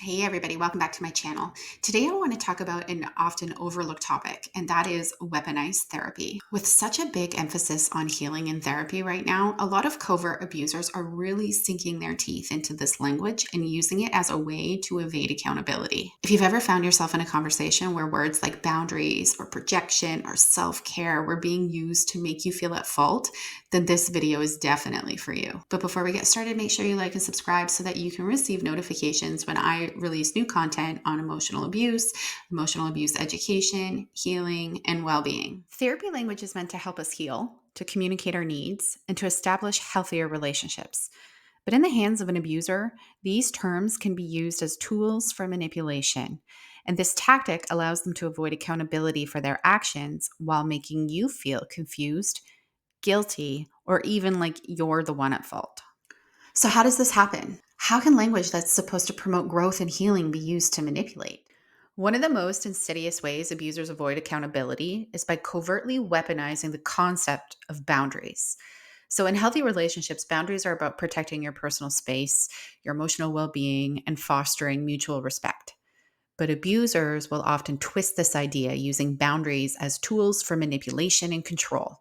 Hey everybody, welcome back to my channel. Today I want to talk about an often overlooked topic, and that is weaponized therapy. With such a big emphasis on healing in therapy right now, a lot of covert abusers are really sinking their teeth into this language and using it as a way to evade accountability. If you've ever found yourself in a conversation where words like boundaries or projection or self-care were being used to make you feel at fault, then this video is definitely for you. But before we get started, make sure you like and subscribe so that you can receive notifications when I release new content on emotional abuse education, healing, and well-being. Therapy language is meant to help us heal, to communicate our needs, and to establish healthier relationships. But in the hands of an abuser, these terms can be used as tools for manipulation. And this tactic allows them to avoid accountability for their actions while making you feel confused, guilty, or even like you're the one at fault. So how does this happen? How can language that's supposed to promote growth and healing be used to manipulate? One of the most insidious ways abusers avoid accountability is by covertly weaponizing the concept of boundaries. So in healthy relationships, boundaries are about protecting your personal space, your emotional well-being, and fostering mutual respect. But abusers will often twist this idea using boundaries as tools for manipulation and control.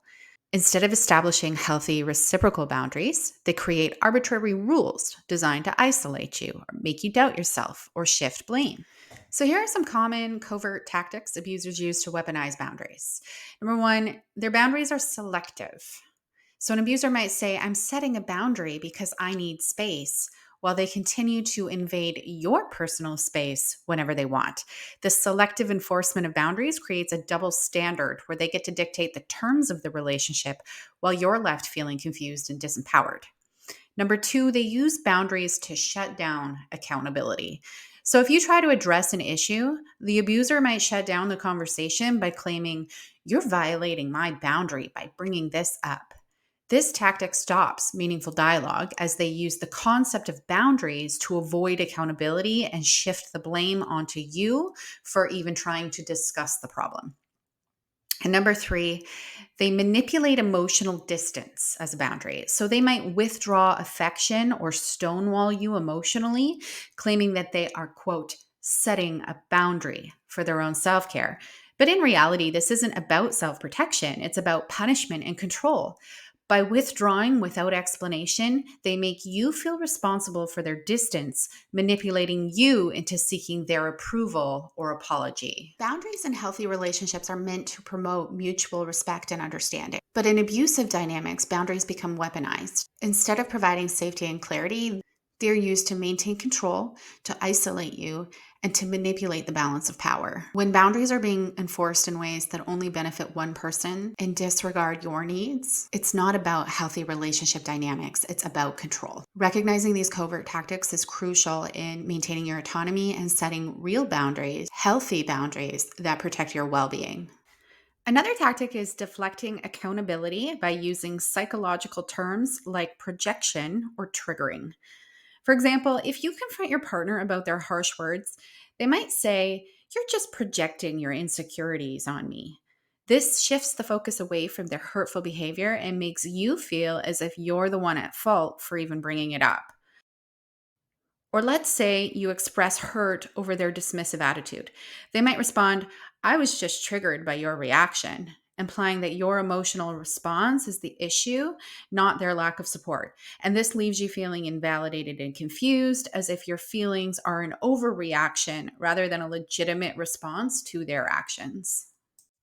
Instead of establishing healthy reciprocal boundaries, they create arbitrary rules designed to isolate you or make you doubt yourself or shift blame. So here are some common covert tactics abusers use to weaponize boundaries. Number one, their boundaries are selective. So an abuser might say, I'm setting a boundary because I need space, while they continue to invade your personal space whenever they want. This selective enforcement of boundaries creates a double standard where they get to dictate the terms of the relationship while you're left feeling confused and disempowered. Number two, they use boundaries to shut down accountability. So if you try to address an issue, the abuser might shut down the conversation by claiming, you're violating my boundary by bringing this up. This tactic stops meaningful dialogue as they use the concept of boundaries to avoid accountability and shift the blame onto you for even trying to discuss the problem. And number three, they manipulate emotional distance as a boundary. So they might withdraw affection or stonewall you emotionally, claiming that they are, quote, setting a boundary for their own self-care. But in reality, this isn't about self-protection. It's about punishment and control. By withdrawing without explanation, they make you feel responsible for their distance, manipulating you into seeking their approval or apology. Boundaries in healthy relationships are meant to promote mutual respect and understanding. But in abusive dynamics, boundaries become weaponized. Instead of providing safety and clarity, they're used to maintain control, to isolate you, and to manipulate the balance of power. When boundaries are being enforced in ways that only benefit one person and disregard your needs, it's not about healthy relationship dynamics, it's about control. Recognizing these covert tactics is crucial in maintaining your autonomy and setting real boundaries, healthy boundaries that protect your well-being. Another tactic is deflecting accountability by using psychological terms like projection or triggering. For example, if you confront your partner about their harsh words, they might say, you're just projecting your insecurities on me. This shifts the focus away from their hurtful behavior and makes you feel as if you're the one at fault for even bringing it up. Or let's say you express hurt over their dismissive attitude. They might respond, I was just triggered by your reaction, implying that your emotional response is the issue, not their lack of support. And this leaves you feeling invalidated and confused, as if your feelings are an overreaction rather than a legitimate response to their actions.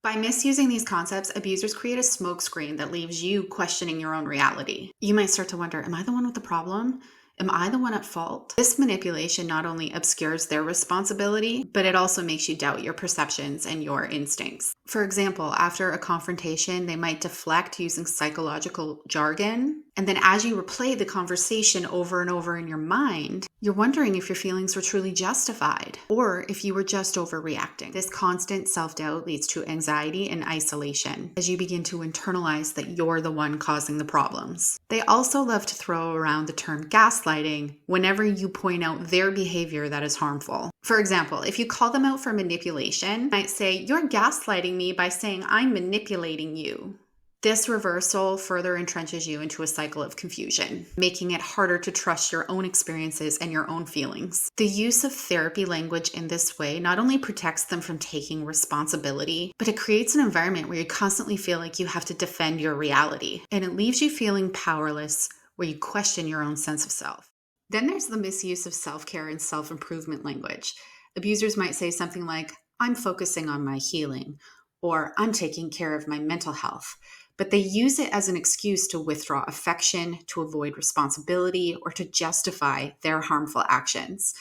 By misusing these concepts, abusers create a smokescreen that leaves you questioning your own reality. You might start to wonder, am I the one with the problem? Am I the one at fault? This manipulation not only obscures their responsibility, but it also makes you doubt your perceptions and your instincts. For example, after a confrontation, they might deflect using psychological jargon. And then as you replay the conversation over and over in your mind, you're wondering if your feelings were truly justified or if you were just overreacting. This constant self-doubt leads to anxiety and isolation as you begin to internalize that you're the one causing the problems. They also love to throw around the term gaslighting whenever you point out their behavior that is harmful. For example, if you call them out for manipulation, they might say, you're gaslighting me by saying I'm manipulating you. This reversal further entrenches you into a cycle of confusion, making it harder to trust your own experiences and your own feelings. The use of therapy language in this way not only protects them from taking responsibility, but it creates an environment where you constantly feel like you have to defend your reality, and it leaves you feeling powerless, where you question your own sense of self. Then there's the misuse of self-care and self-improvement language. Abusers might say something like, "I'm focusing on my healing," or "I'm taking care of my mental health." But they use it as an excuse to withdraw affection, to avoid responsibility, or to justify their harmful actions.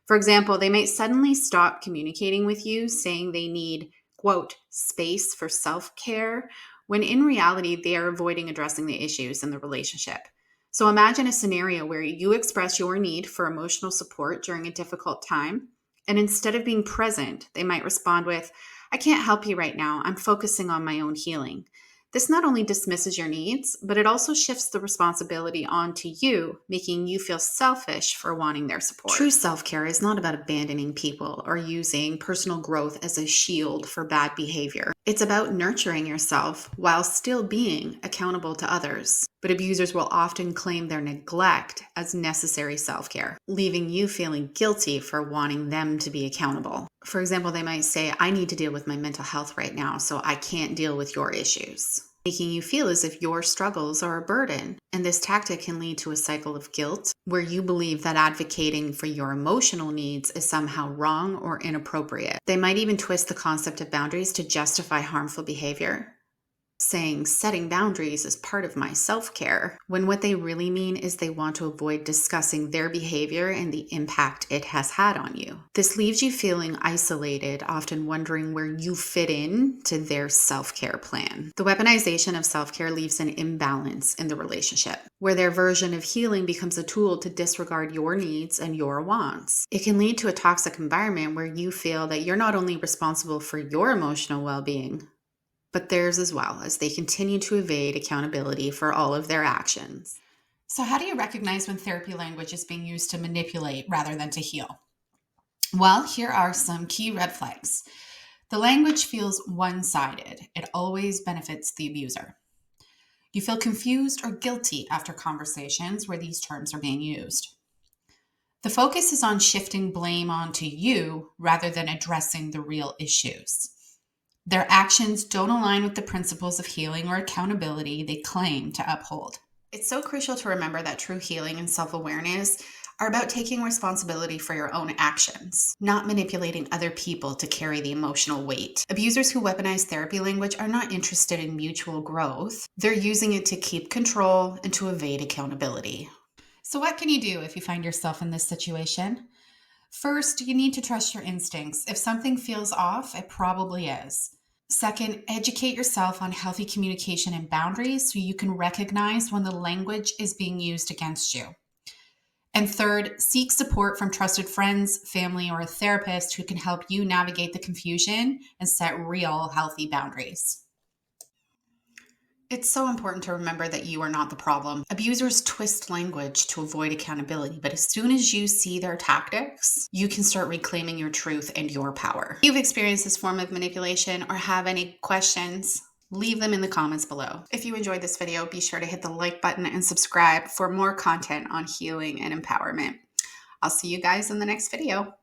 For example, they might suddenly stop communicating with you, saying they need, quote, space for self-care, when in reality, they are avoiding addressing the issues in the relationship. So imagine a scenario where you express your need for emotional support during a difficult time, and instead of being present, they might respond with, "I can't help you right now. I'm focusing on my own healing." This not only dismisses your needs, but it also shifts the responsibility onto you, making you feel selfish for wanting their support. True self-care is not about abandoning people or using personal growth as a shield for bad behavior. It's about nurturing yourself while still being accountable to others. But abusers will often claim their neglect as necessary self-care, leaving you feeling guilty for wanting them to be accountable. For example, they might say, "I need to deal with my mental health right now, so I can't deal with your issues," making you feel as if your struggles are a burden. And this tactic can lead to a cycle of guilt, where you believe that advocating for your emotional needs is somehow wrong or inappropriate. They might even twist the concept of boundaries to justify harmful behavior, saying setting boundaries is part of my self-care, when what they really mean is they want to avoid discussing their behavior and the impact it has had on you. This leaves you feeling isolated, often wondering where you fit in to their self-care plan. The weaponization of self-care leaves an imbalance in the relationship, where their version of healing becomes a tool to disregard your needs and your wants. It can lead to a toxic environment where you feel that you're not only responsible for your emotional well-being, but theirs as well, as they continue to evade accountability for all of their actions. So how do you recognize when therapy language is being used to manipulate rather than to heal? Well, here are some key red flags. The language feels one-sided. It always benefits the abuser. You feel confused or guilty after conversations where these terms are being used. The focus is on shifting blame onto you rather than addressing the real issues. Their actions don't align with the principles of healing or accountability they claim to uphold. It's so crucial to remember that true healing and self-awareness are about taking responsibility for your own actions, not manipulating other people to carry the emotional weight. Abusers who weaponize therapy language are not interested in mutual growth. They're using it to keep control and to evade accountability. So what can you do if you find yourself in this situation? First, you need to trust your instincts. If something feels off, it probably is. Second, educate yourself on healthy communication and boundaries so you can recognize when the language is being used against you. And third, seek support from trusted friends, family, or a therapist who can help you navigate the confusion and set real healthy boundaries. It's so important to remember that you are not the problem. Abusers twist language to avoid accountability, but as soon as you see their tactics, you can start reclaiming your truth and your power. If you've experienced this form of manipulation or have any questions, leave them in the comments below. If you enjoyed this video, be sure to hit the like button and subscribe for more content on healing and empowerment. I'll see you guys in the next video.